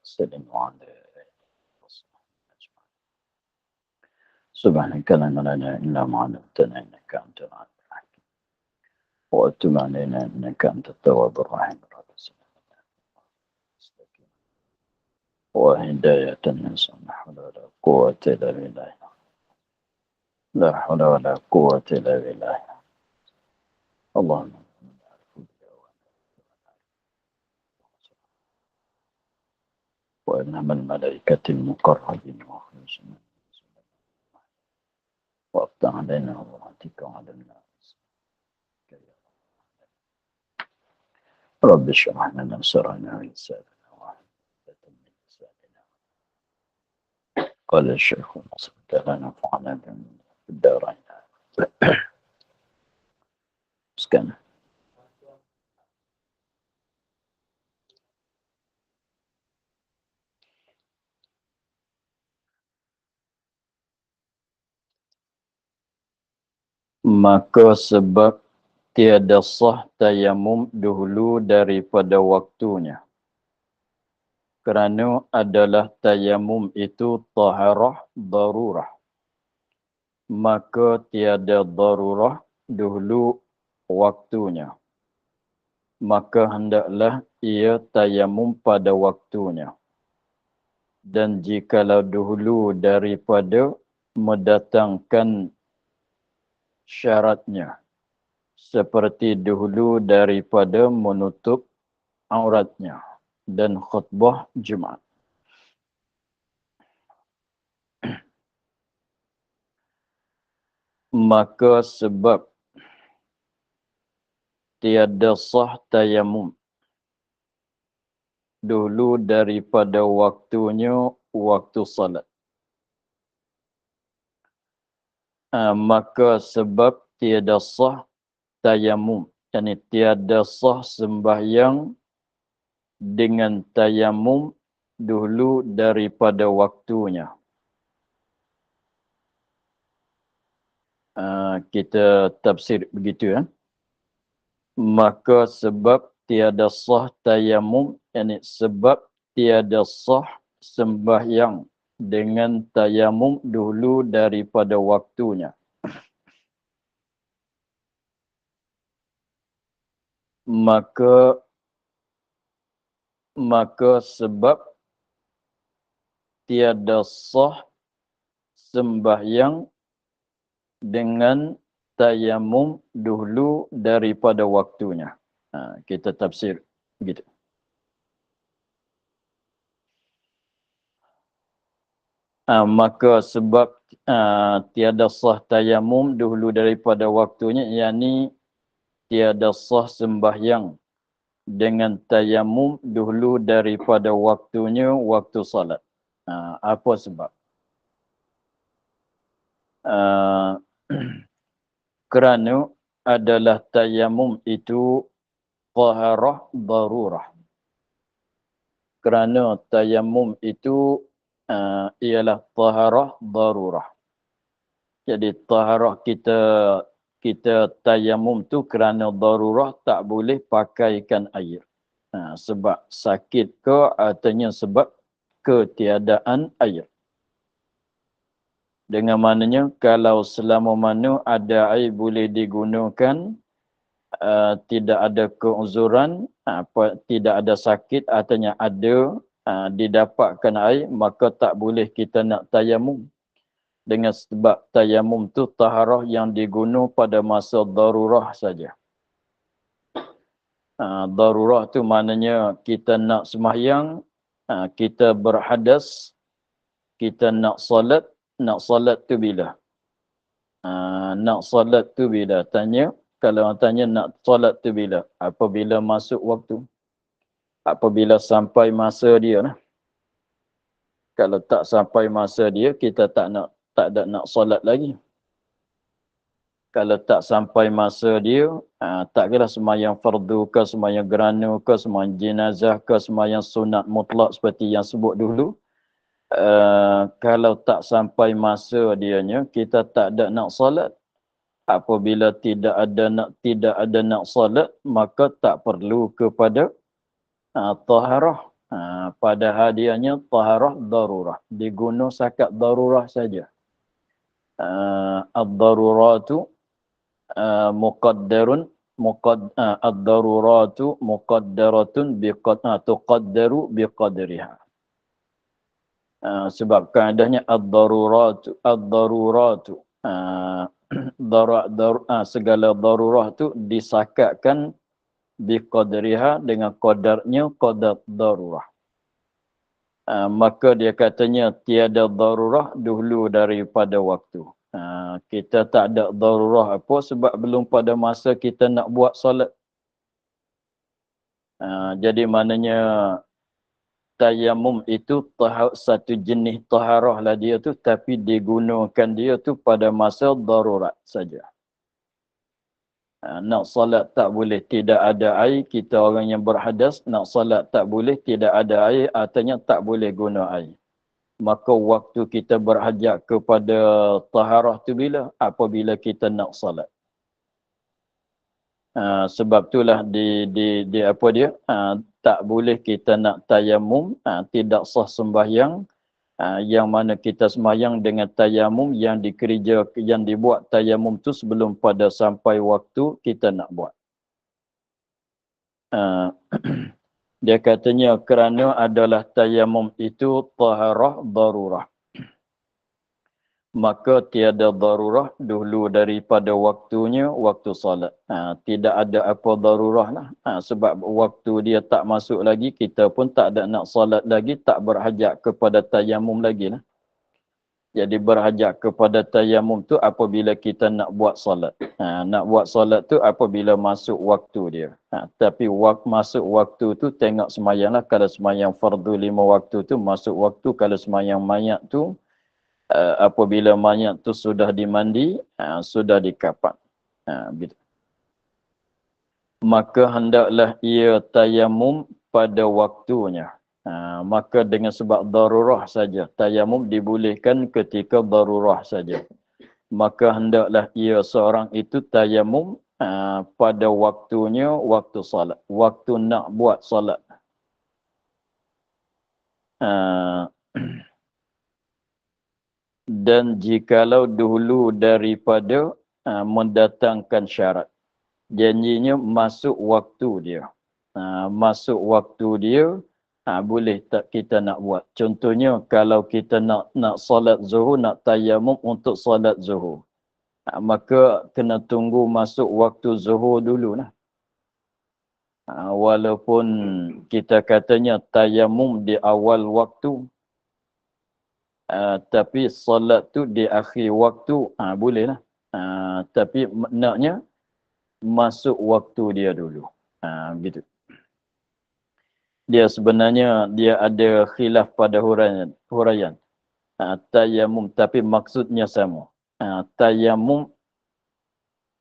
وسلم وعلى آله وصحبه أجمعين. سبحانك لا علم لنا إلا ما علمتنا إنك أنت العليم الحكيم وأتم علينا إنك أنت التواب الرحيم رب وهداية الناس لا حول ولا قوة إلا بالله لا حول ولا قوة إلا بالله اللهم وإنما الملائكة المقربين وخلصنا وافتح علينا ورحمتك وعلى الناس رب اشرح لنا صدرنا ويسرنا وحدة من لساننا قال الشيخ نصر الله نفعنا في الدارين مسكنا maka sebab tiada sah tayamum dahulu daripada waktunya. Kerana adalah tayamum itu taharah darurah. Maka tiada darurah dahulu waktunya. Maka hendaklah ia tayamum pada waktunya. Dan jikalau dahulu daripada mendatangkan syaratnya, seperti dahulu daripada menutup auratnya dan khutbah Jumaat. Maka sebab tiada sah tayamum dahulu daripada waktunya waktu salat. Maka sebab tiada sah tayamum, yakni tiada sah sembahyang dengan tayamum dahulu daripada waktunya. Kita tafsir begitu ya. Maka sebab tiada sah tayamum, yakni sebab tiada sah sembahyang dengan tayamum dahulu daripada waktunya. Maka sebab tiada sah sembahyang dengan tayamum dahulu daripada waktunya. Kita tafsir begitu. Maka sebab tiada sah tayamum dahulu daripada waktunya, yakni tiada sah sembahyang dengan tayamum dahulu daripada waktunya waktu salat. Apa sebab? Kerana adalah tayamum itu taharah darurah. Kerana tayamum itu ialah taharah darurah. Jadi taharah kita tayamum tu kerana darurah tak boleh pakaikan air. Sebab sakit ke artinya sebab ketiadaan air. Dengan maknanya kalau selama mana ada air boleh digunakan, tidak ada keuzuran, tidak ada sakit, artinya ada didapatkan air, maka tak boleh kita nak tayamum. Dengan sebab tayamum tu taharah yang digunakan pada masa darurah saja. Darurah tu maknanya kita nak sembahyang, kita berhadas, kita nak solat tu bila? Nak solat tu bila? Kalau orang tanya nak solat tu bila? Apabila masuk waktu. Apabila sampai masa dia lah. Kalau tak sampai masa dia, kita tak ada nak solat lagi. Kalau tak sampai masa dia, tak kira sembahyang fardu ke, sembahyang gerhana ke, sembahyang jenazah ke, sembahyang sunat mutlak seperti yang sebut dulu. Kalau tak sampai masa dianya, kita tak ada nak solat. Apabila tidak ada nak solat, maka tak perlu kepada taharah. Pada hadiahnya taharah darurah. Diguna sakat darurah saja. Ad-daruratu muqaddarun ad-daruratu muqaddaratun tuqaddaru biqadriha. Sebab kaedahnya ad-daruratu segala darurah tu disakatkan biqadriha dengan qadarnya qadar darurah. Maka dia katanya tiada darurah dahulu daripada waktu. Kita tak ada darurah apa sebab belum pada masa kita nak buat solat. Jadi maknanya tayamum itu satu jenis taharah lah dia tu, tapi digunakan dia tu pada masa darurat saja. Nak solat tak boleh tidak ada air, kita orang yang berhadas, nak solat tak boleh tidak ada air, artinya tak boleh guna air. Maka waktu kita berhajat kepada taharah tu bila? Apabila kita nak solat. Sebab itulah di apa dia? Tak boleh kita nak tayamum, tidak sah sembahyang. Yang mana kita sembahyang dengan tayamum yang dibuat tayamum tu sebelum pada sampai waktu kita nak buat. Dia katanya kerana adalah tayamum itu taharah darurah. Maka tiada darurah dahulu daripada waktunya waktu solat. Tidak ada apa darurah lah. Sebab waktu dia tak masuk lagi, kita pun tak ada nak solat lagi, tak berhajat kepada tayamum lagi lah. Jadi berhajat kepada tayamum tu apabila kita nak buat solat. Nak buat solat tu apabila masuk waktu dia. Tapi masuk waktu tu tengok semayang lah. Kalau semayang fardu 5 waktu tu masuk waktu. Kalau semayang mayat tu apabila mayat tu sudah dimandi, sudah dikafan. Maka hendaklah ia tayamum pada waktunya. Maka dengan sebab darurah saja. Tayamum dibolehkan ketika darurah saja. Maka hendaklah ia seorang itu tayamum pada waktunya waktu salat. Waktu nak buat salat. Dan jikalau dahulu daripada mendatangkan syarat. Janjinya masuk waktu dia. Masuk waktu dia, boleh tak kita nak buat. Contohnya kalau kita nak solat zuhur, nak tayamum untuk solat zuhur. Maka kena tunggu masuk waktu zuhur dulu lah. Walaupun kita katanya tayamum di awal waktu, tapi solat tu di akhir waktu, boleh lah. Tapi naknya masuk waktu dia dulu. Gitu. Dia sebenarnya dia ada khilaf pada huraian. Tayamum, tapi maksudnya sama. Tayamum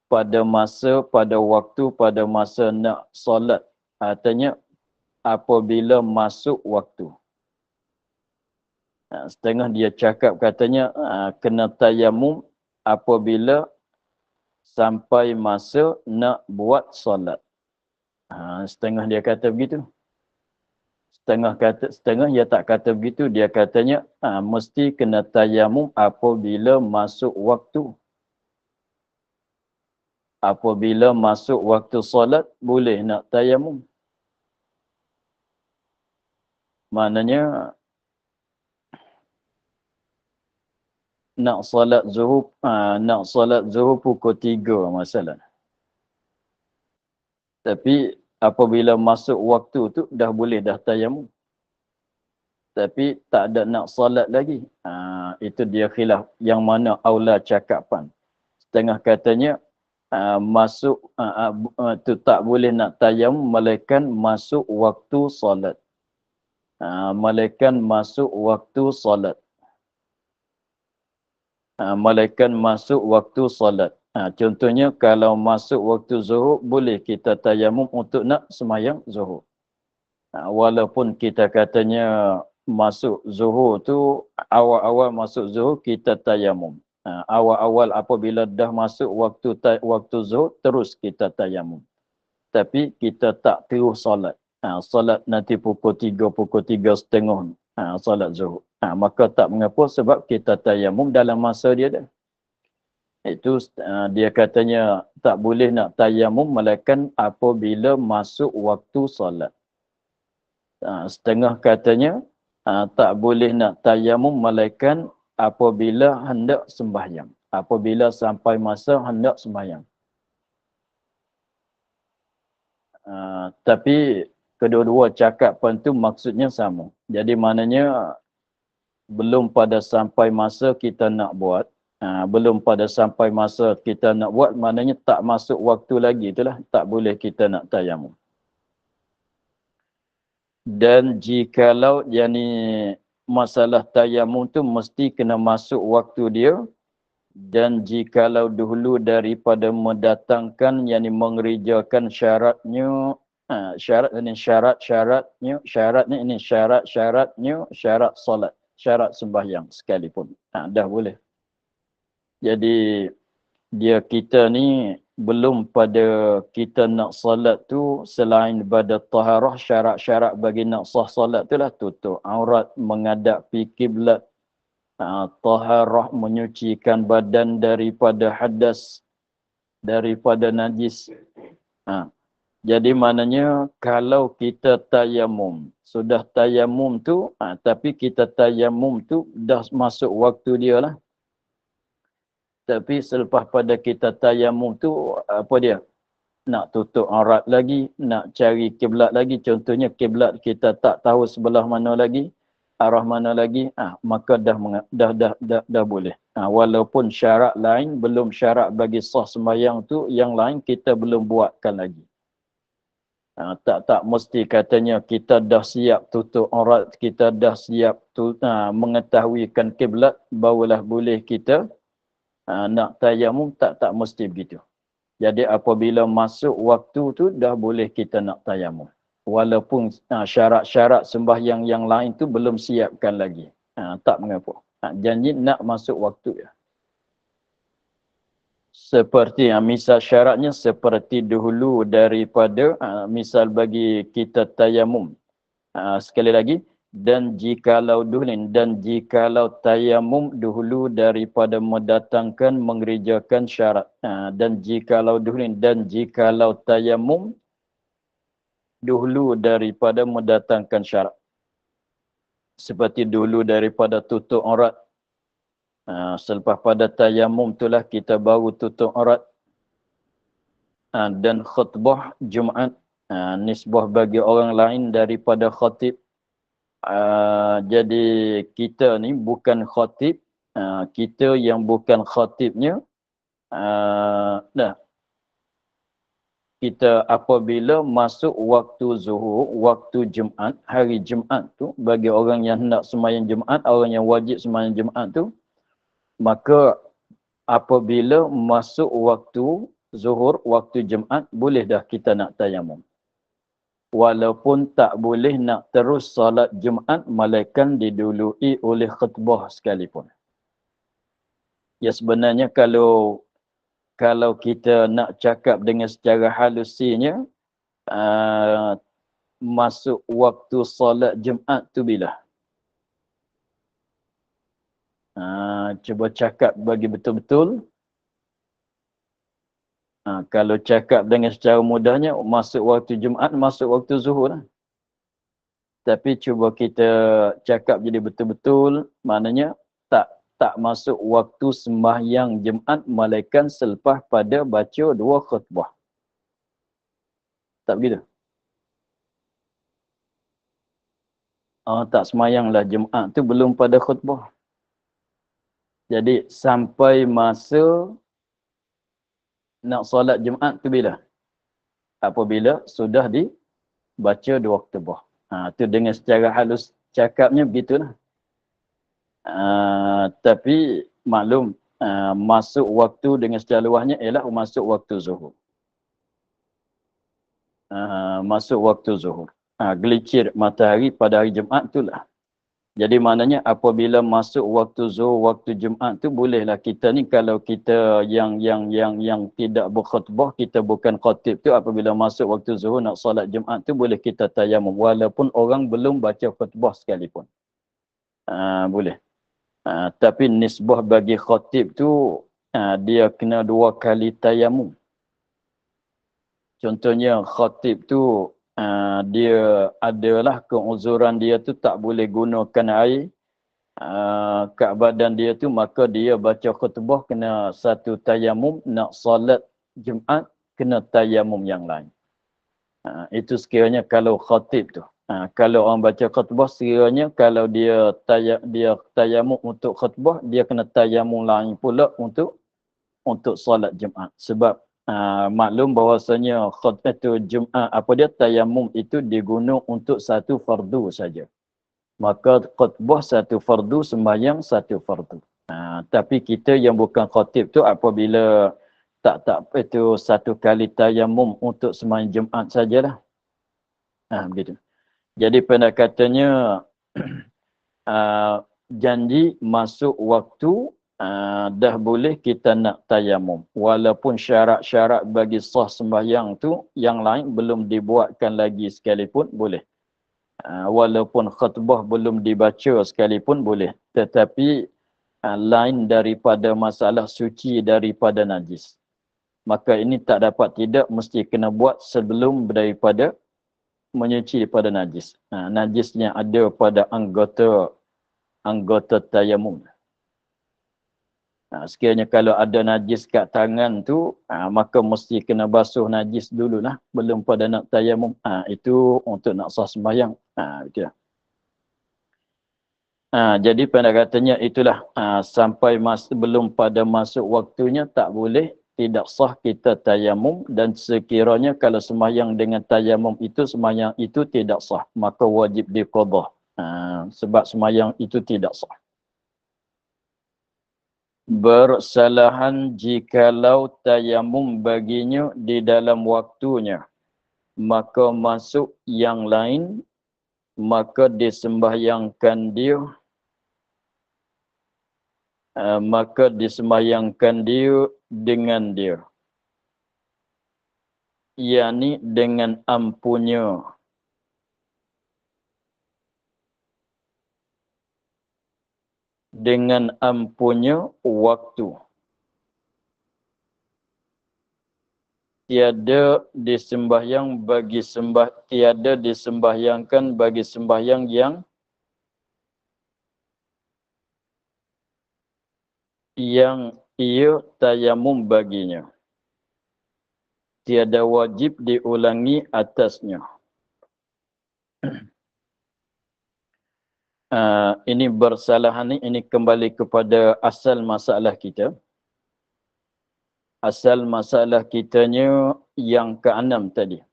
pada masa nak solat. Artinya apabila masuk waktu. Setengah dia cakap katanya kena tayamum apabila sampai masa nak buat solat. Setengah dia kata begitu. Setengah dia tak kata begitu. Dia katanya mesti kena tayamum apabila masuk waktu. Apabila masuk waktu solat boleh nak tayamum. Maknanya nak solat zuhur pukul 3 masalah. Tapi apabila masuk waktu tu dah boleh dah tayamum. Tapi tak ada nak solat lagi. Itu dia khilaf yang mana aula cakapan. Setengah katanya tu tak boleh nak tayamum melainkan masuk waktu solat. Melainkan masuk waktu solat. Melainkan masuk waktu solat. Contohnya kalau masuk waktu zuhur, boleh kita tayamum untuk nak semayang zuhur. Walaupun kita katanya masuk zuhur tu, awal-awal masuk zuhur kita tayamum. Awal-awal apabila dah masuk waktu zuhur, terus kita tayamum. Tapi kita tak terus solat. Solat nanti pukul 3:30 solat zuhur. Maka tak mengapa sebab kita tayamum dalam masa dia dah. Itu dia katanya tak boleh nak tayamum melainkan apabila masuk waktu solat. Setengah katanya tak boleh nak tayamum melainkan apabila hendak sembahyang. Apabila sampai masa hendak sembahyang. Tapi kedua-dua cakapan tu maksudnya sama. Jadi maknanya belum pada sampai masa kita nak buat. Belum pada sampai masa kita nak buat, maknanya tak masuk waktu lagi, itulah tak boleh kita nak tayamum. Dan jikalau masalah tayamum tu mesti kena masuk waktu dia, dan jikalau dahulu daripada mendatangkan mengerjakan syaratnya, syarat-syaratnya syarat solat, syarat sembahyang sekalipun, dah boleh. Jadi kita ni belum pada kita nak solat tu selain pada taharah, syarat-syarat bagi nak sah solat tu lah tutup aurat, menghadapi kiblat, taharah, menyucikan badan daripada hadas, daripada najis. Jadi maknanya kalau kita tayamum, sudah tayamum tu, tapi kita tayamum tu dah masuk waktu dia lah. Tapi selepas pada kita tayamum tu, apa dia? Nak tutup aurat lagi, nak cari kiblat lagi. Contohnya kiblat kita tak tahu sebelah mana lagi, arah mana lagi, maka dah boleh. Walaupun syarat lain, belum syarat bagi sah sembahyang tu, yang lain kita belum buatkan lagi. Tak mesti katanya kita dah siap tutup aurat, kita dah siap mengetahuikan kiblat, barulah boleh kita nak tayamum, tak mesti begitu. Jadi apabila masuk waktu tu dah boleh kita nak tayamum. Walaupun syarat-syarat sembahyang yang lain tu belum siapkan lagi. Tak mengapa. Janji nak masuk waktu ya. Seperti misal syaratnya seperti dahulu daripada misal bagi kita tayamum. Sekali lagi, dan jikalau tayamum dahulu daripada mendatangkan mengerjakan syarat, dan jikalau tayamum dahulu daripada mendatangkan syarat, seperti dulu daripada tutup aurat, selepas pada tayamum itulah kita baru tutup aurat, dan khutbah Jumaat, nisbah bagi orang lain daripada khatib. Jadi kita ni bukan khatib, kita yang bukan khatibnya, kita apabila masuk waktu zuhur, waktu Jumaat, hari Jumaat tu, bagi orang yang hendak sembahyang Jumaat, orang yang wajib sembahyang Jumaat tu, maka apabila masuk waktu zuhur, waktu Jumaat, boleh dah kita nak tayamum. Walaupun tak boleh nak terus solat Jumaat melainkan didului oleh khutbah sekalipun. Ya sebenarnya kalau kita nak cakap dengan secara halusinya, masuk waktu solat Jumaat tu bila? Cuba cakap bagi betul-betul. Kalau cakap dengan secara mudahnya, masuk waktu Jumaat, masuk waktu zuhur lah. Tapi cuba kita cakap jadi betul-betul, maknanya tak masuk waktu sembahyang Jumaat, melainkan selepas pada baca 2 khutbah. Tak begitu? Tak sembahyanglah Jumaat tu belum pada khutbah. Jadi sampai masa nak solat Jumaat tu bila? Apabila sudah dibaca 2 khutbah. Tu dengan secara halus cakapnya begitulah. Tapi maklum, masuk waktu dengan secara luahnya ialah masuk waktu zuhur. Masuk waktu zuhur. Gelincir matahari pada hari Jumaat itulah. Jadi maknanya apabila masuk waktu zuhur, waktu Jumaat tu bolehlah kita ni, kalau kita yang tidak berkhutbah, kita bukan khatib tu, apabila masuk waktu zuhur nak solat Jumaat tu boleh kita tayamum walaupun orang belum baca khutbah sekalipun. Boleh. Tapi nisbah bagi khatib tu dia kena 2 kali tayamum. Contohnya khatib tu dia adalah keuzuran dia tu tak boleh gunakan air kat badan dia tu, maka dia baca khutbah kena satu tayamum, nak solat Jumaat kena tayamum yang lain. Itu sekiranya kalau khatib tu. Kalau orang baca khutbah, sekiranya kalau dia tayamum untuk khutbah, dia kena tayamum lain pula untuk solat Jumaat. Sebab maklum bahawasanya khutbah tu Jumaat, tayamum itu digunakan untuk satu fardu saja. Maka khutbah satu fardu, sembahyang satu fardu. Tapi kita yang bukan khatib tu apabila itu satu kali tayamum untuk sembahyang Jumaat sajalah. Begitu. Jadi pendekatannya janji masuk waktu dah boleh kita nak tayamum. Walaupun syarat-syarat bagi sah sembahyang tu yang lain belum dibuatkan lagi sekalipun boleh. Walaupun khutbah belum dibaca sekalipun boleh. Tetapi lain daripada masalah suci daripada najis. Maka ini tak dapat tidak, mesti kena buat sebelum daripada menyuci daripada najis. Najisnya ada pada anggota tayamum. Sekiranya kalau ada najis kat tangan tu, maka mesti kena basuh najis dululah, belum pada nak tayamum. Itu untuk nak sah sembahyang. Gitu. Jadi pendekatannya itulah, sampai belum pada masuk waktunya tak boleh, tidak sah kita tayamum, dan sekiranya kalau sembahyang dengan tayamum itu, sembahyang itu tidak sah, maka wajib diqadah. Sebab sembahyang itu tidak sah. Bersalahan jikalau tayamum baginya di dalam waktunya, maka masuk yang lain, maka disembahyangkan dia, dengan dia, yakni dengan ampunya. Dengan ampunya waktu. Tiada disembahyangkan bagi sembahyang yang ia tayamum baginya. Tiada wajib diulangi atasnya. Ini bersalahan ini kembali kepada asal masalah kita. Asal masalah kitanya yang ke-6 tadi.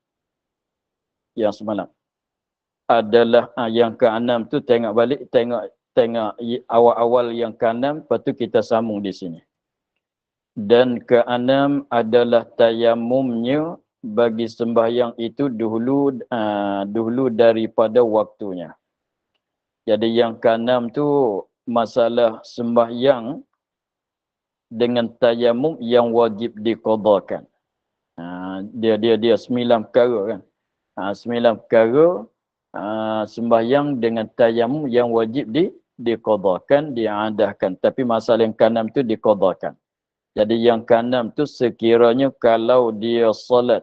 Yang semalam. Adalah yang ke-6 tu tengok balik, tengok awal-awal yang ke-6, lepas tu kita sambung di sini. Dan ke-6 adalah tayamumnya bagi sembahyang itu dahulu daripada waktunya. Jadi yang ke-6 tu masalah sembahyang dengan tayamum yang wajib diqadakan. Dia 9 perkara kan. 9 perkara sembahyang dengan tayamum yang wajib diqadakan, diadahkan. Tapi masalah yang ke-6 tu diqadakan. Jadi yang ke-6 tu sekiranya kalau dia solat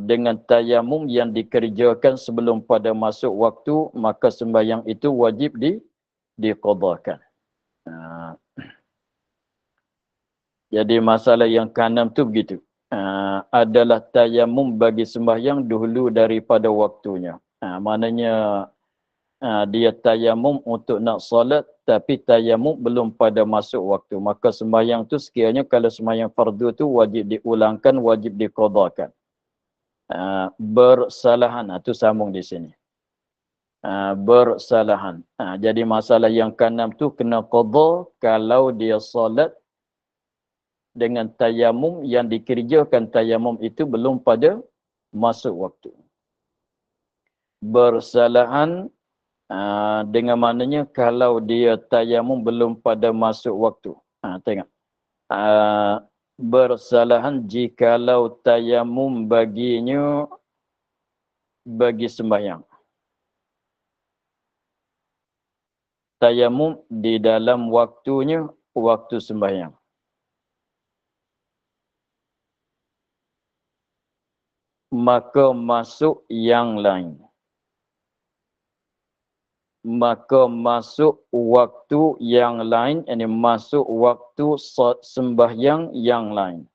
dengan tayamum yang dikerjakan sebelum pada masuk waktu, maka sembahyang itu wajib diqadakan. Jadi masalah yang ke-6 tu begitu. Adalah tayamum bagi sembahyang dahulu daripada waktunya. Maknanya dia tayamum untuk nak solat, tapi tayamum belum pada masuk waktu. Maka sembahyang tu sekiranya kalau sembahyang fardu tu wajib diulangkan, wajib diqadakan. Bersalahan, itu sambung di sini. Bersalahan. Jadi masalah yang ke-6 tu kena qada kalau dia solat dengan tayamum yang dikerjakan tayamum itu belum pada masuk waktu. Bersalahan Dengan maknanya kalau dia tayamum belum pada masuk waktu. Tengok. Bersalahan jikalau tayamum baginya bagi sembahyang. Tayamum di dalam waktunya waktu sembahyang. Maka masuk yang lain. Maka masuk waktu yang lain, ini masuk waktu sembahyang yang lain.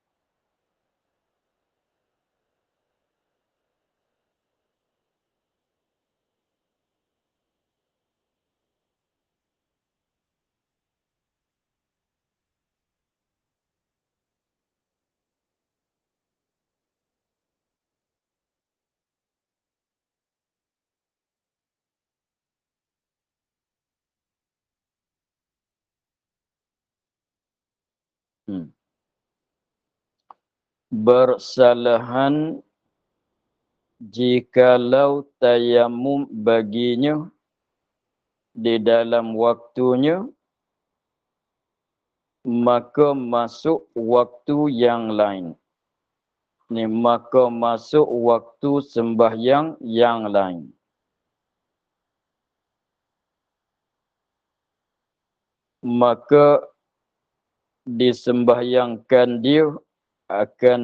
Bersalahan jikalau tayamum baginya di dalam waktunya, maka masuk waktu yang lain. Ni maka masuk waktu sembahyang yang lain. Maka disembahyangkan dia akan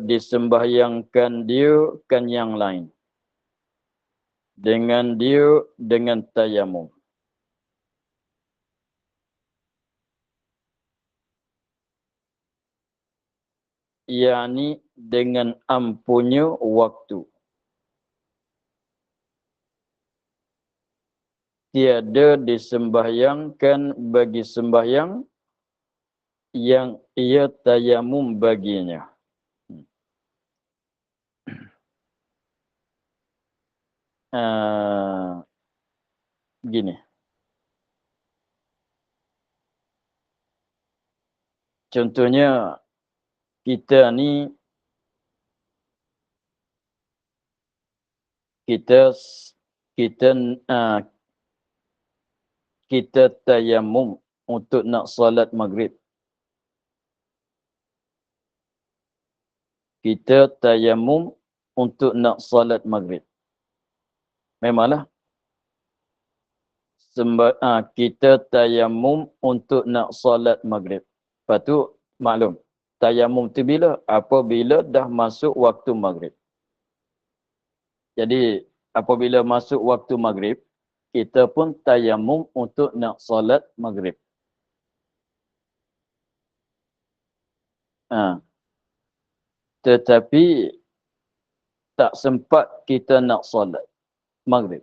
disembahyangkan dia kan yang lain. Dengan tayamum. yakni dengan ampunnya waktu. Tiada disembahyangkan bagi sembahyang yang ia tayamum baginya. Gini. Contohnya kita ni kita tayamum untuk nak solat maghrib. Kita tayamum untuk nak solat maghrib. Memanglah kita tayamum untuk nak solat maghrib. Lepas tu maklum, tayamum tu bila? Apabila dah masuk waktu maghrib. Jadi apabila masuk waktu maghrib, kita pun tayamum untuk nak solat maghrib. Tetapi tak sempat kita nak solat maghrib.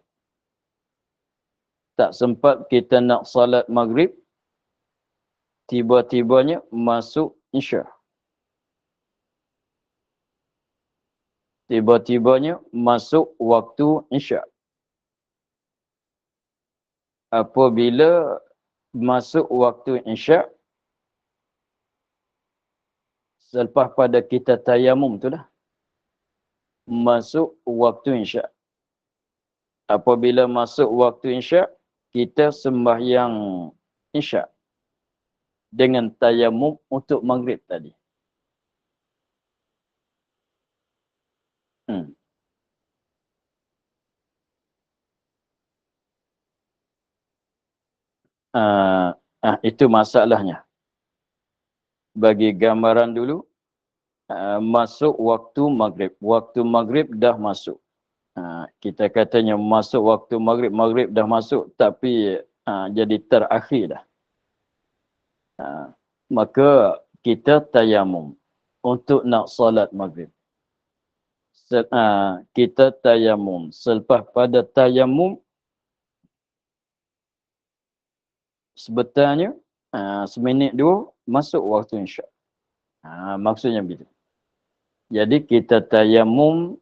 Tak sempat kita nak solat maghrib, tiba-tibanya masuk isya. Tiba-tibanya masuk waktu isya. Apabila masuk waktu isya, selepas pada kita tayamum tu dah, masuk waktu isya. Apabila masuk waktu isya, kita sembahyang isya dengan tayamum untuk maghrib tadi. Itu masalahnya. Bagi gambaran dulu, masuk waktu maghrib. Waktu maghrib dah masuk. Kita katanya masuk waktu maghrib, maghrib dah masuk, tapi jadi terakhir dah. Maka kita tayamum untuk nak solat maghrib. Kita tayamum. Selepas pada tayamum, sebenarnya seminit dua masuk waktu isya. Maksudnya begitu. Jadi kita tayamum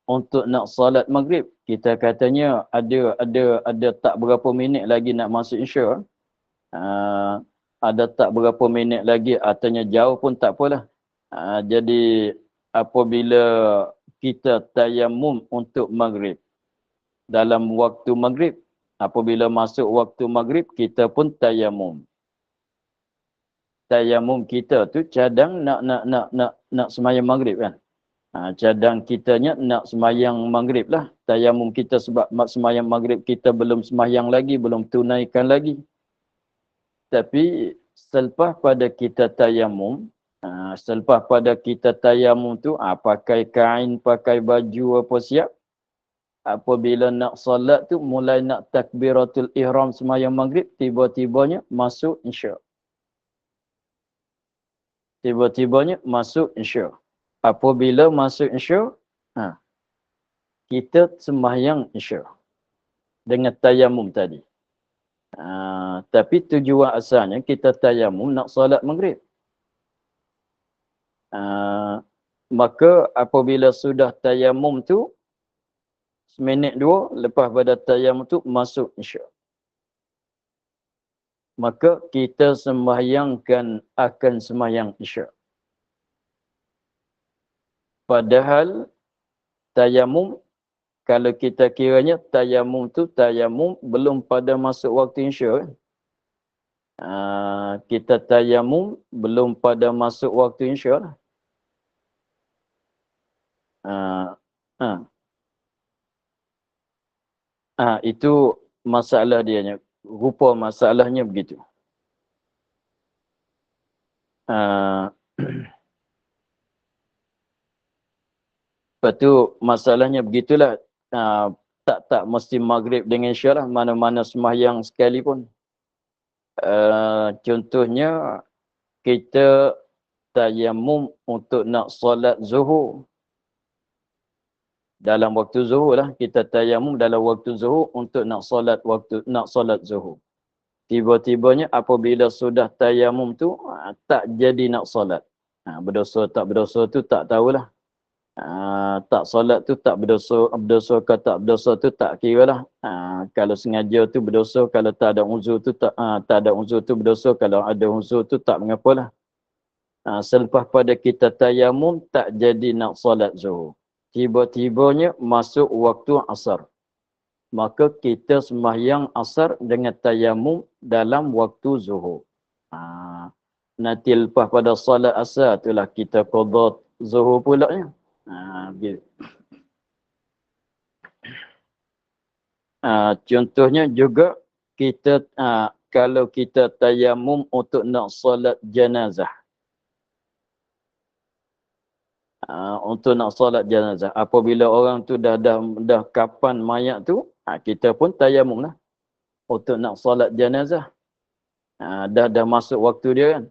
untuk nak solat maghrib. Kita katanya ada tak berapa minit lagi nak masuk isya. Ada tak berapa minit lagi, artinya jauh pun tak apalah. Jadi apabila kita tayamum untuk maghrib. Dalam waktu maghrib. Apabila masuk waktu maghrib, kita pun tayamum. Tayamum kita tu cadang nak semayang maghrib kan. Cadang kitanya nak semayang maghrib lah. Tayamum kita sebab semayang maghrib kita belum semayang lagi, belum tunaikan lagi. Tapi selepas pada kita tayamum, tu pakai kain, pakai baju apa siap. Apabila nak solat tu mulai nak takbiratul ihram semayang maghrib, tiba-tibanya masuk insya. Tiba-tibanya masuk insya. Apabila masuk insya, kita sembahyang insya dengan tayamum tadi. Tapi tujuan asalnya kita tayamum nak solat maghrib. Maka apabila sudah tayamum tu, seminit dua lepas pada tayamum tu masuk insya. Maka kita sembahyangkan akan sembahyang isyak. Padahal tayamum, kalau kita kiranya tayamum tu tayamum belum pada masuk waktu isyak. Kita tayamum belum pada masuk waktu isyak. Itu masalah dianya. Rupa masalahnya begitu. Lepas tu masalahnya begitulah. Tak mesti maghrib dengan isyak lah. Mana-mana sembahyang sekalipun. Contohnya kita tayamum untuk nak solat zuhur. Dalam waktu zuhur lah. Kita tayamum dalam waktu zuhur untuk nak solat zuhur. Tiba-tibanya apabila sudah tayamum tu tak jadi nak solat. Berdosa tak berdosa tu tak tahulah. Tak solat tu tak berdosa, berdosa ke tak berdosa tu tak kira lah. Kalau sengaja tu berdosa, kalau tak ada uzur tu tak ada uzur tu berdosa, kalau ada uzur tu tak mengapalah. Selepas pada kita tayamum tak jadi nak solat zuhur. Tiba-tibanya masuk waktu asar. Maka kita sembahyang asar dengan tayamum dalam waktu zuhur. Nanti lepas pada solat asar itulah kita qada zuhur pula ya. Contohnya juga kita kalau kita tayamum untuk nak solat jenazah. Untuk nak solat jenazah. Apabila orang tu dah kapan mayat tu, kita pun tayamum lah. Untuk nak solat jenazah. Dah masuk waktu dia kan.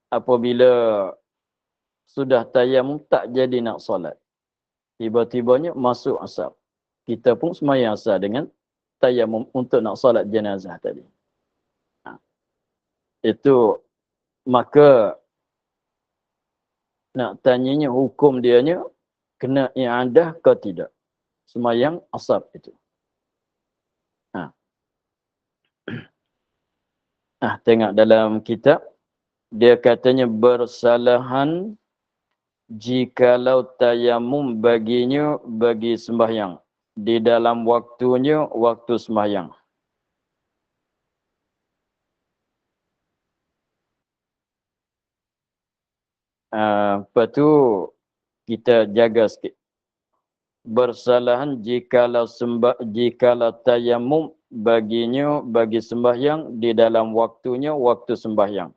Apabila sudah tayamum tak jadi nak solat. Tiba-tibanya masuk asar. Kita pun sembahyang asar dengan tayamum untuk nak solat jenazah tadi. Itu maka nak tanyanya hukum dianya kena i'adah ke tidak. Sembahyang asar itu. Tengok dalam kitab. Dia katanya bersalahan jikalau tayamum baginya bagi sembahyang. Di dalam waktunya waktu sembahyang. Lepas tu kita jaga sikit. Bersalahan jikalau tayamum baginya bagi sembahyang di dalam waktunya waktu sembahyang.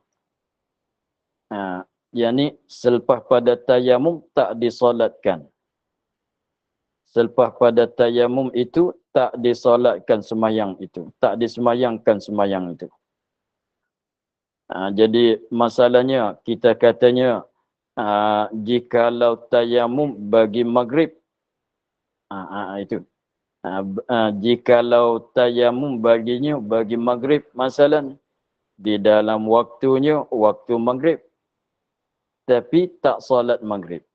Yani selepas pada tayamum tak disolatkan. Selepas pada tayamum itu tak disolatkan sembahyang itu. Tak disembahyangkan sembahyang itu. Jadi masalahnya kita katanya jikalau tayamum bagi maghrib. Itu. Jikalau tayamum baginya bagi maghrib masalah di dalam waktunya waktu maghrib. Tapi tak solat maghrib.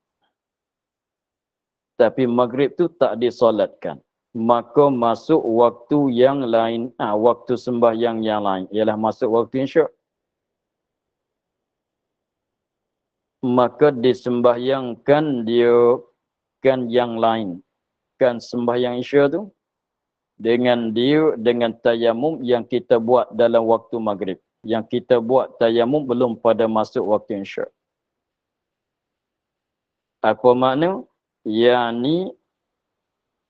Tapi maghrib tu tak disolatkan. Maka masuk waktu yang lain, waktu sembahyang yang lain. Ialah masuk waktu isyak. maka disembahyangkan dia kan yang lain. Kan sembahyang Isya tu dengan tayamum yang kita buat dalam waktu maghrib. Yang kita buat tayamum belum pada masuk waktu Isya. Apa makna? Yani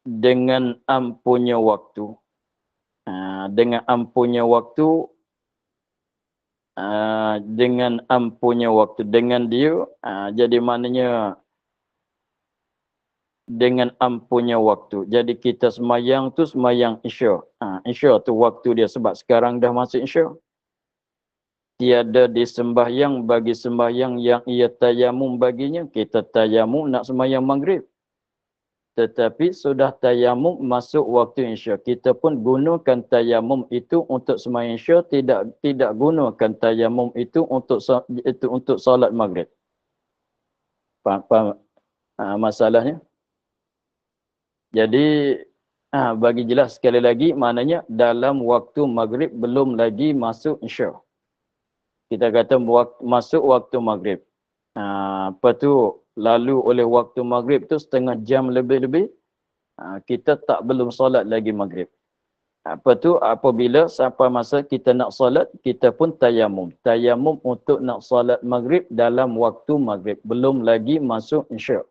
dengan ampunnya waktu. Dengan ampunnya waktu, dengan dia, jadi maknanya dengan ampunnya waktu. Jadi kita semayang tu semayang Isya. Isya tu waktu dia sebab sekarang dah masuk Isya. Tiada disembahyang bagi sembahyang yang ia tayamum baginya. Kita tayamum nak semayang maghrib. Tetapi sudah tayamum masuk waktu Isya. Kita pun gunakan tayamum itu untuk sembahyang Isya, tidak gunakan tayamum itu untuk solat maghrib. Faham masalahnya? Jadi bagi jelas sekali lagi, maknanya dalam waktu maghrib belum lagi masuk Isya. Kita kata masuk waktu maghrib. Lepas tu lalu oleh waktu maghrib tu setengah jam lebih-lebih, kita belum solat lagi maghrib. Apa tu apabila sampai masa kita nak solat, kita pun tayamum. Tayamum untuk nak solat maghrib dalam waktu maghrib. Belum lagi masuk Isya.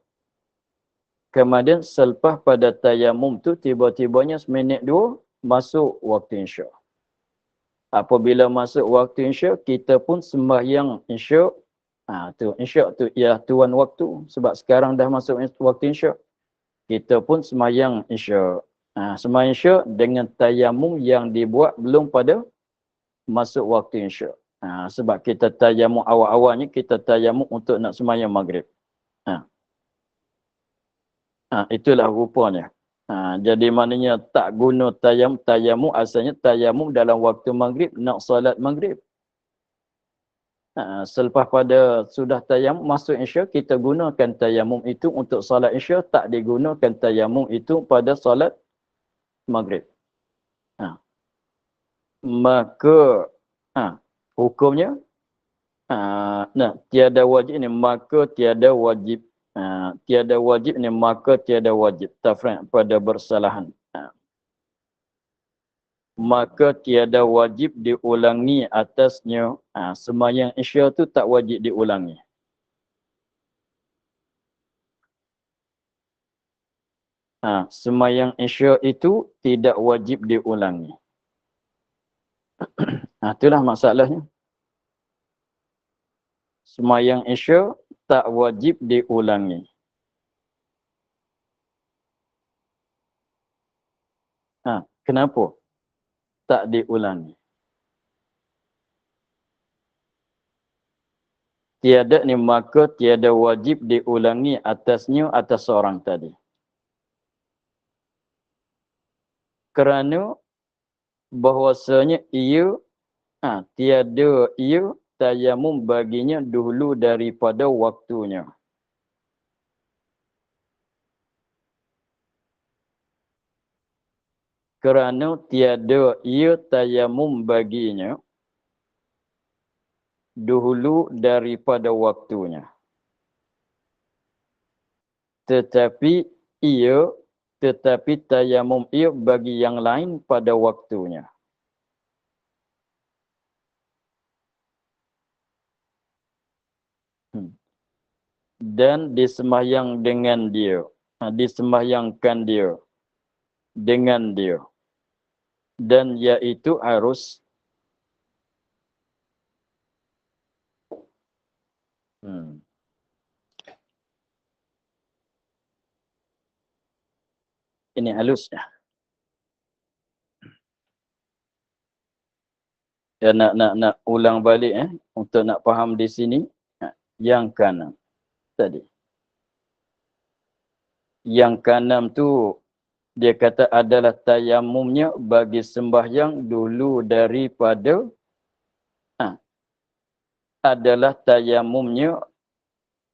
Kemudian selepas pada tayamum tu tiba-tibanya seminit dua masuk waktu Isya. Apabila masuk waktu Isya, kita pun sembahyang Isya. Tu Isya tu ya tuan waktu. Sebab sekarang dah masuk waktu Isya. Kita pun sembahyang Isya. Sembahyang Isya dengan tayamum yang dibuat belum pada masuk waktu Isya. Sebab kita tayamum awal-awalnya, kita tayamum untuk nak sembahyang maghrib. Itulah rupanya. Jadi maknanya tak guna tayamum asalnya tayamum dalam waktu maghrib nak solat maghrib. Selepas pada sudah tayamum masuk Isya, kita gunakan tayamum itu untuk solat Isya, tak digunakan tayamum itu pada solat maghrib. Maka hukumnya tiada wajib ni, maka tiada wajib. Tiada wajib ni, maka tiada wajib. Tafriq pada bersalahan. Maka tiada wajib diulangi atasnya. Sembahyang Isya tu tak wajib diulangi. Sembahyang Isya itu tidak wajib diulangi. Itulah masalahnya. Sembahyang Isya tak wajib diulangi. Kenapa tak diulangi? Tiada ni, maka tiada wajib diulangi atasnya atas seorang tadi. Kerana bahwasanya tiada tayamum baginya dahulu daripada waktunya. Kerana tiada tayamum baginya dahulu daripada waktunya. Tetapi tayamum bagi yang lain pada waktunya. Dan disembahyang dengan dia. Disembahyangkan dia. Dengan dia. Dan iaitu harus ini halusnya. Ya, nak ulang balik untuk nak faham di sini. Yang kanan tadi. Yang kanan tu dia kata adalah tayamumnya bagi sembahyang dulu daripada adalah tayamumnya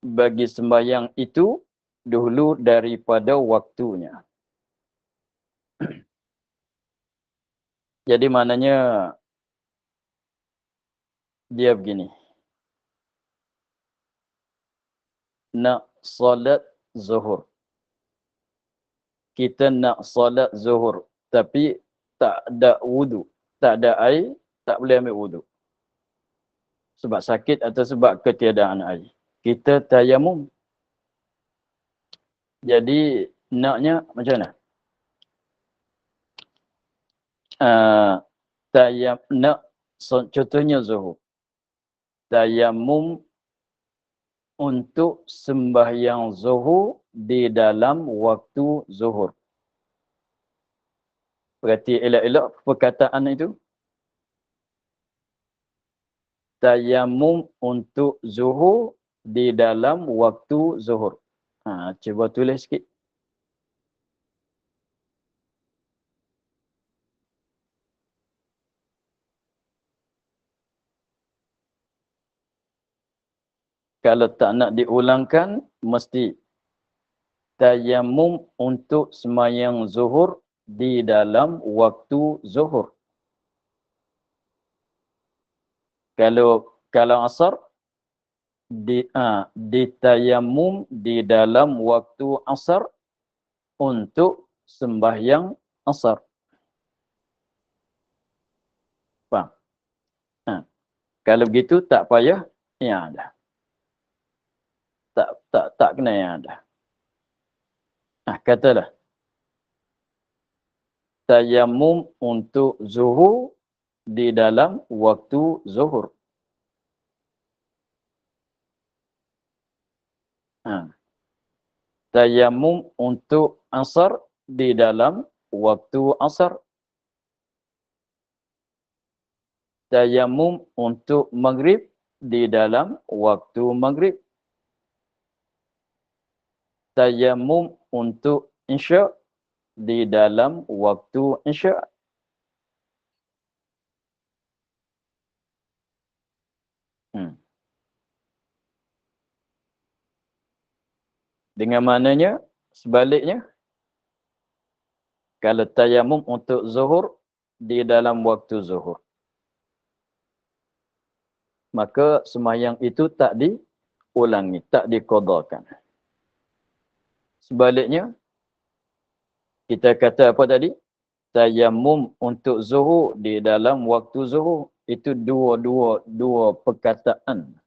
bagi sembahyang itu dulu daripada waktunya. Jadi maknanya dia begini. nak solat zuhur. Kita nak solat zuhur. Tapi tak ada wudu. Tak ada air, tak boleh ambil wudu. Sebab sakit atau sebab ketiadaan air. Kita tayamum. Jadi naknya macam mana? Contohnya zuhur. Tayamum untuk sembahyang zuhur di dalam waktu zuhur. Berarti elok-elok perkataan itu. Tayamum untuk zuhur di dalam waktu zuhur. Cuba tulis sikit. Kalau tak nak diulangkan, mesti tayamum untuk sembahyang zuhur di dalam waktu zuhur. Kalau asar, ditayamum di dalam waktu asar untuk sembahyang asar. Faham? Kalau begitu tak payah yang ada. Tak kena yang ada. Katalah tayamum untuk zuhur di dalam waktu zuhur. Tayamum untuk asar di dalam waktu asar. Tayamum untuk maghrib di dalam waktu maghrib. Tayamum untuk isya di dalam waktu isya. Dengan maknanya, sebaliknya, kalau tayamum untuk zuhur di dalam waktu zuhur, maka sembahyang itu tak diulangi, tak diqadakan. Sebaliknya, kita kata apa tadi? Tayamum untuk zuhur di dalam waktu zuhur. Itu dua perkataan.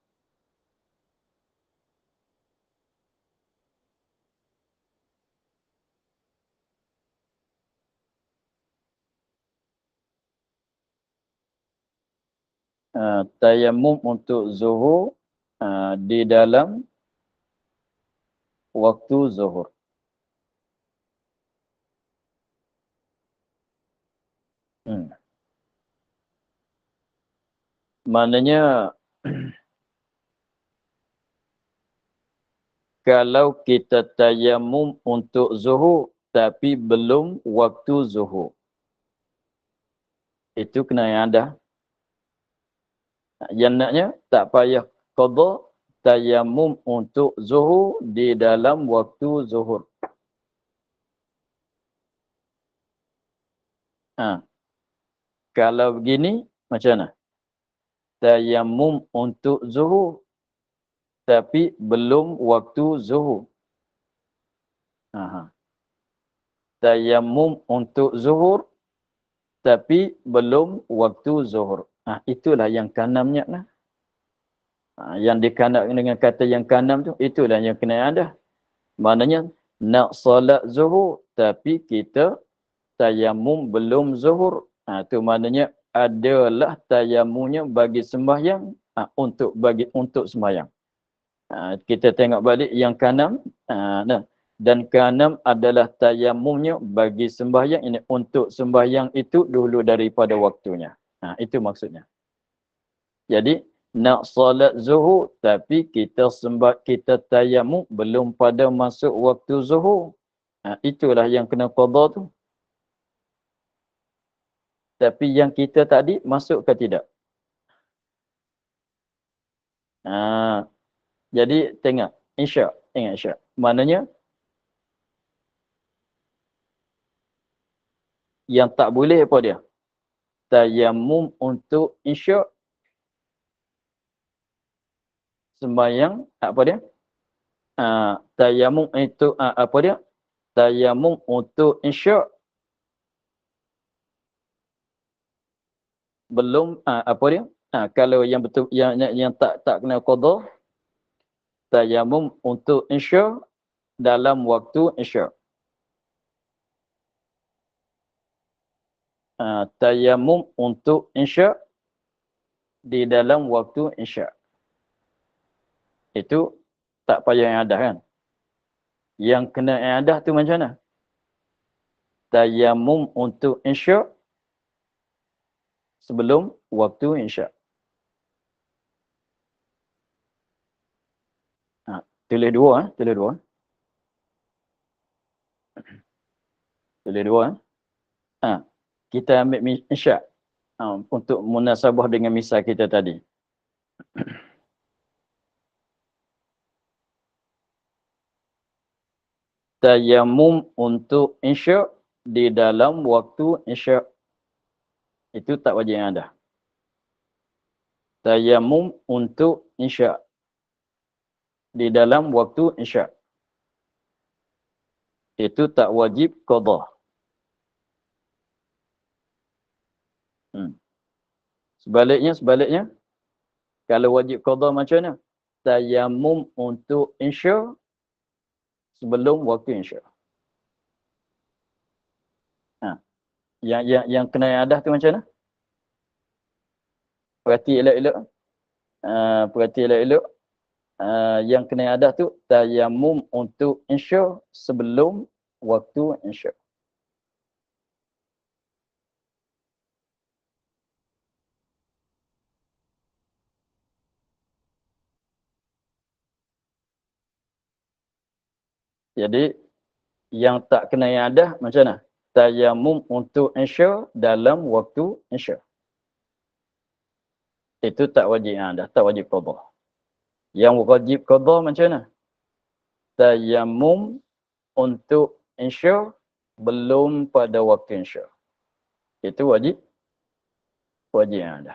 Tayamum untuk zuhur di dalam waktu zuhur. Maknanya kalau kita tayamum untuk zuhur tapi belum waktu zuhur, itu kena yang ada. Yang naknya tak payah qada, tayamum untuk zuhur di dalam waktu zuhur. Kalau begini, macam mana? Tayamum untuk zuhur tapi belum waktu zuhur. Tayamum untuk zuhur tapi belum waktu zuhur. Itulah yang kanamnya lah. Yang dikanak dengan kata yang kanam tu, itulah yang kena ada. Maknanya nak solat zuhur tapi kita tayamum belum zuhur. Itu maknanya adalah tayamumnya bagi sembahyang untuk sembahyang. Kita tengok balik yang kanam. Dan kanam adalah tayamumnya bagi sembahyang ini, untuk sembahyang itu dulu daripada waktunya. Itu maksudnya. Jadi nak solat zuhur tapi kita tayamum belum pada masuk waktu zuhur. Itulah yang kena qada tu. Tapi yang kita tadi masuk ke tidak? Jadi tengok isya, ingat isya. Maknanya yang tak boleh apa dia? Tayamum untuk isya, sembahyang apa dia? Tayamum itu apa dia? Tayamum untuk insya' belum apa dia? Kalau yang betul yang tak kena qada, tayamum untuk insya' dalam waktu insya'. Tayamum untuk insya' di dalam waktu insya'. Itu tak payah i'adah kan? Yang kena i'adah tu macam mana? Tayamum untuk insya' sebelum waktu insya'. Tulis dua. Tulis dua. Tulis dua. Kita ambil insya' untuk munasabah dengan misal kita tadi. Tayamum untuk insya' di dalam waktu insya'. Itu tak wajib i'adah. Tayamum untuk insya' di dalam waktu insya'. Itu tak wajib qada. Sebaliknya, kalau wajib qada macam mana? Tayamum untuk insya' sebelum waktu insya'. Yang kena i'adah tu macam mana? Perhati elok-elok. Perhati elok-elok. Yang kena i'adah tu tayamum untuk insya' sebelum waktu insya'. Jadi yang tak kena i'adah macam mana? Tayamum untuk insya' dalam waktu insya'. Itu tak wajib i'adah, tak wajib qada. Yang wajib qada macam mana? Tayamum untuk insya' belum pada waktu insya'. Itu wajib i'adah.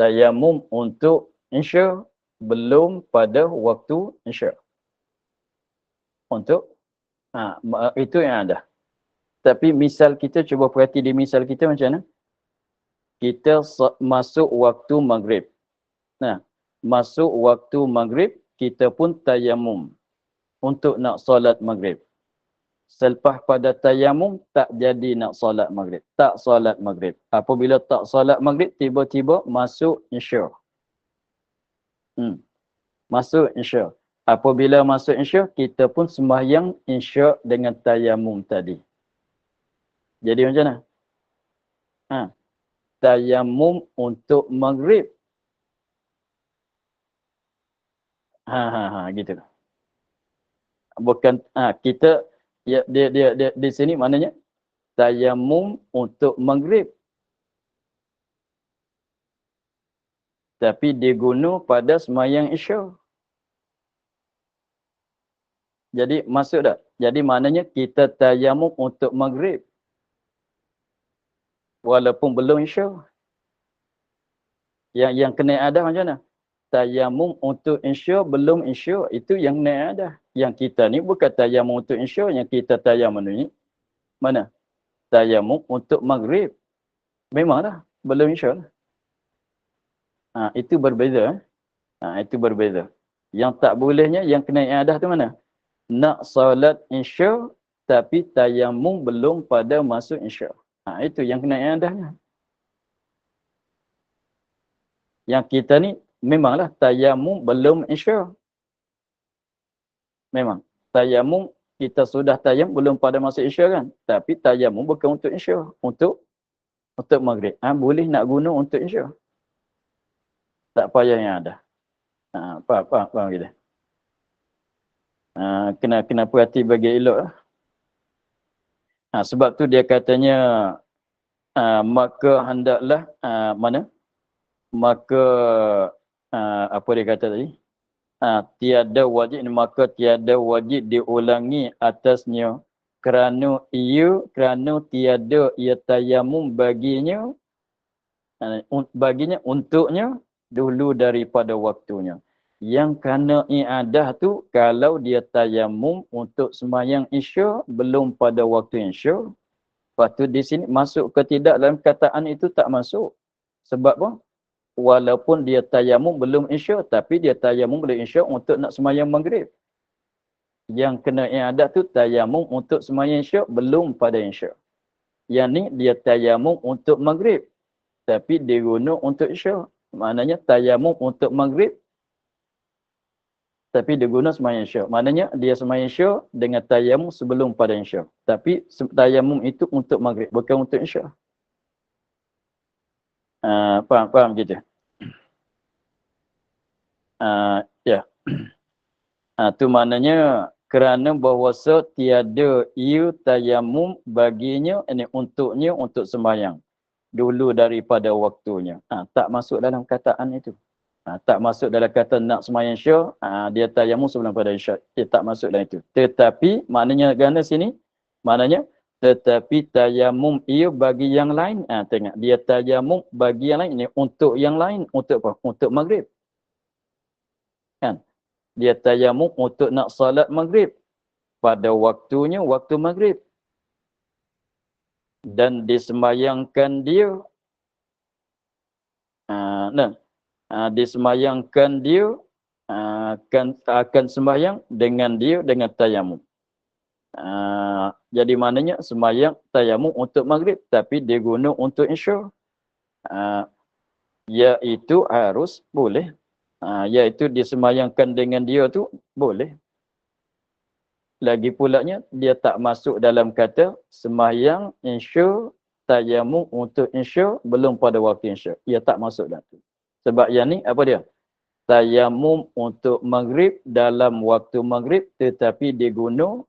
Tayamum untuk insya' belum pada waktu insya'. Untuk itu i'adah. Tapi misal kita, cuba perhati di misal kita macam mana? Kita masuk waktu maghrib. Masuk waktu maghrib, kita pun tayamum untuk nak solat maghrib. Selepas pada tayamum, tak jadi nak solat maghrib. Tak solat maghrib. Apabila tak solat maghrib, tiba-tiba masuk insya'. Masuk insya'. Apabila masuk insya', kita pun sembahyang insya' dengan tayamum tadi. Jadi macam mana? Tayamum untuk maghrib. Gitu. Bukan kita dia di sini maknanya tayamum untuk maghrib. Tapi diguna pada sembahyang isya'. Jadi masuk tak? Jadi maknanya kita tayamum untuk maghrib. Walaupun belum isya'. Yang kena i'adah macam mana? Tayamum untuk insya' belum insya'. Itu yang kena i'adah. Yang kita ni bukan tayamum untuk insya'. Yang kita tayamum ni mana? Tayamum untuk maghrib. Memanglah belum insya'. Itu berbeza. Itu berbeza. Yang tak bolehnya, yang kena i'adah tu mana? Nak solat insya' tapi tayamum belum pada masuk insya'. Itu yang kena i'adahnya. Yang kita ni memanglah tayamum belum insya'. Memang. Tayamum kita sudah tayamum belum pada masuk insya' kan? Tapi tayamum bukan untuk insya'. Untuk maghrib. Boleh nak guna untuk insya'. Tak payah yang ada. Faham kita? Kena perhati bagi elok. Sebab tu dia katanya maka hendaklah mana? Maka apa dia kata tadi? Tiada wajib, maka tiada wajib diulangi atasnya kerana tiada ia tayamum baginya untuknya dulu daripada waktunya. Yang kena i'adah tu kalau dia tayamum untuk sembahyang isya belum pada waktu isya. Lepas tu di sini masuk ke tidak dalam kataan itu tak masuk. Sebab apa? Walaupun dia tayamum belum isya tapi dia tayamum belum isya untuk nak sembahyang maghrib. Yang kena i'adah tu tayamum untuk sembahyang isya belum pada isya. Yang ni dia tayamum untuk maghrib tapi dia guna untuk isya. Maknanya tayamum untuk maghrib tapi dia guna sembahyang isya. Maknanya dia sembahyang isya dengan tayamum sebelum pada isya. Tapi tayamum itu untuk maghrib, bukan untuk isya. Faham gitu? Ya. Tu maknanya kerana bahawasa tiada ia tayamum baginya, ini untuknya untuk sembahyang dulu daripada waktunya. Tak masuk dalam kataan itu. Tak masuk dalam kata nak sembahyang isya, dia tayamum sebelum pada isya. Dia tak masuk dalam itu. Tetapi, maknanya gana sini, maknanya, tetapi tayamum ia bagi yang lain. Tengok, dia tayamum bagi yang lain. Ini untuk yang lain. Untuk apa? Untuk maghrib. Kan? Dia tayamum untuk nak salat maghrib. Pada waktunya, waktu maghrib. Dan disembayangkan dia. Disembayangkan dia akan sembahyang dengan dia dengan tayamum. Jadi maknanya sembahyang tayamum untuk maghrib tapi dia guna untuk isya. Iaitu harus boleh. Iaitu disembayangkan dengan dia tu boleh. Lagi pulanya dia tak masuk dalam kata sembahyang isya tayamum untuk isya belum pada waktu isya. Ia tak masuk dalam tu. Sebab yang ni apa dia? Tayamum untuk maghrib dalam waktu maghrib tetapi diguna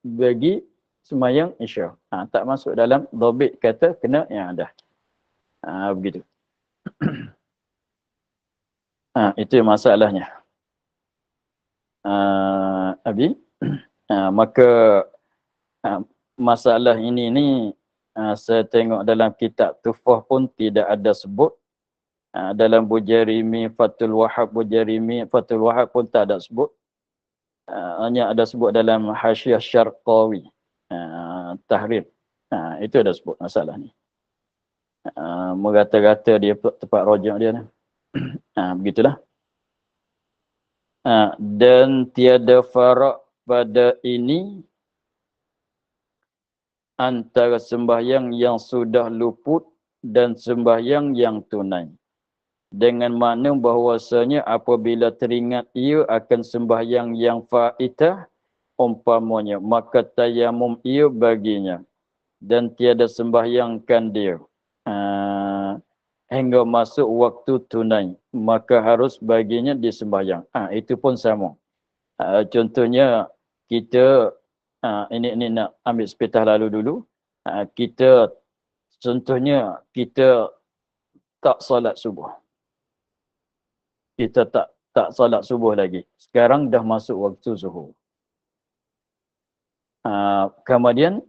bagi sembahyang isya. Tak masuk dalam dhabit kata kena yang ada. Begitu. Itu masalahnya. Abi, maka masalah ini saya tengok dalam kitab Tufah pun tidak ada sebut. Dalam Bujarimi, Fathul Wahab, Bujarimi, Fathul Wahab pun tak ada sebut. Hanya ada sebut dalam Hasyiah Syarqawi, Tahrir. Itu ada sebut masalah ni. Merata-rata dia tempat rojak dia ni. Begitulah. Dan tiada farak pada ini antara sembahyang yang sudah luput dan sembahyang yang tunai. Dengan makna bahawasanya apabila teringat ia akan sembahyang yang faitah umpamanya, maka tayamum ia baginya dan tiada sembahyangkan dia hingga masuk waktu tunai, maka harus baginya disembahyang. Itu pun sama. Contohnya kita ini nak ambil sepetah lalu dulu. Kita contohnya kita tak solat subuh. Kita tak solat subuh lagi. Sekarang dah masuk waktu zuhur. Kemudian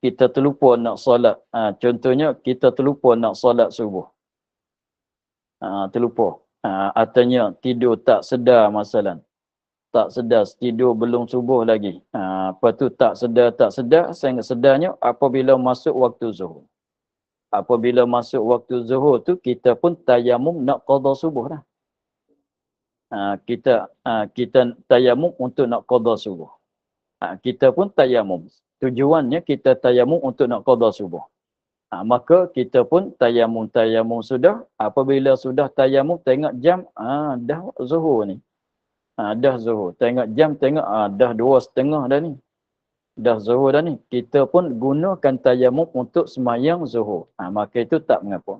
kita terlupa nak solat. Contohnya kita terlupa nak solat subuh. Terlupa. Artinya tidur tak sedar masalah. Tak sedar, tidur belum subuh lagi. Lepas tu tak sedar, sangat sedarnya apabila masuk waktu zuhur. Apabila masuk waktu zuhur tu, kita pun tayamum nak qada subuh dah. Kita tayamum untuk nak qada subuh. Kita pun tayamum. Tujuannya kita tayamum untuk nak qada subuh. Maka kita pun tayamum sudah. Apabila sudah tayamum, tengok jam, dah zuhur ni. Dah zuhur. Tengok jam, tengok dah 2:30 dah ni. Dah zuhur dah ni. Kita pun gunakan tayamum untuk semayang zuhur. Maka itu tak mengapa.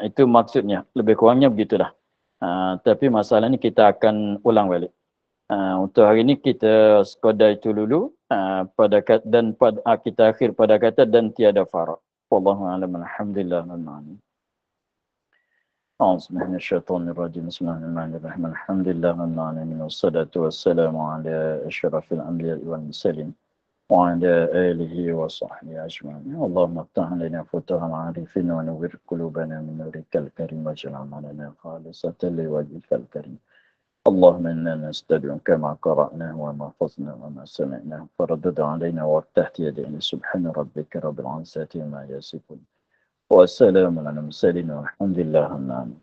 Itu maksudnya. Lebih kurangnya begitulah. Tapi masalah ni kita akan ulang balik. Untuk hari ini kita sekadar itu dulu. Kita akhir pada kata dan tiada farak. Wallahu a'lam. Alhamdulillah. Bismillahirrahmanirrahim. Bismillahirrahmanirrahim. Alhamdulillah. Wassalatu wassalamu ala asyrafil anbiya'i wal mursalin. وعلى آله وصحبه أجمعين. اللهم افتح علينا فتوح العارفين ونور قلوبنا من نورك الكريم واجعل عملنا خالصة لوجهك الكريم. اللهم إنا نستدعوك كما قرأناه وما حفظنا وما سمعناه فردد علينا وارتحت يدينا. سبحان ربك رب العزة عما يصفون والسلام على المرسلين والحمد لله رب العالمين.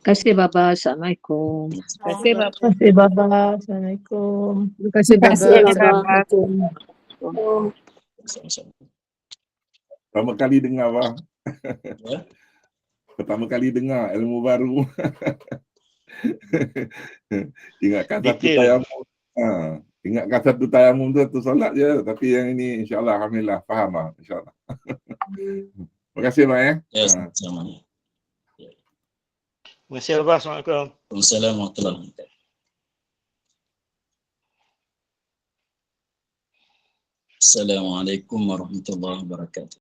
Terima kasih Baba. Assalamualaikum. Terima kasih Baba. Terima kasih Baba. Assalamualaikum. Terima kasih Terima Baba. kasih, Baba. Assalamualaikum. Pertama kali dengar, Bang. Ya. Pertama kali dengar ilmu baru. Ingatkan satu Detail. tayamum. Ingatkan satu tayamum tu solat je. Tapi yang ini insyaAllah, alhamdulillah, faham lah. InsyaAllah. Terima kasih, Bang. Ya, sama-sama. Terima kasih Baba. Assalamualaikum. Waalaikumsalam warahmatullahi wabarakatuh. Assalamualaikum warahmatullahi wabarakatuh.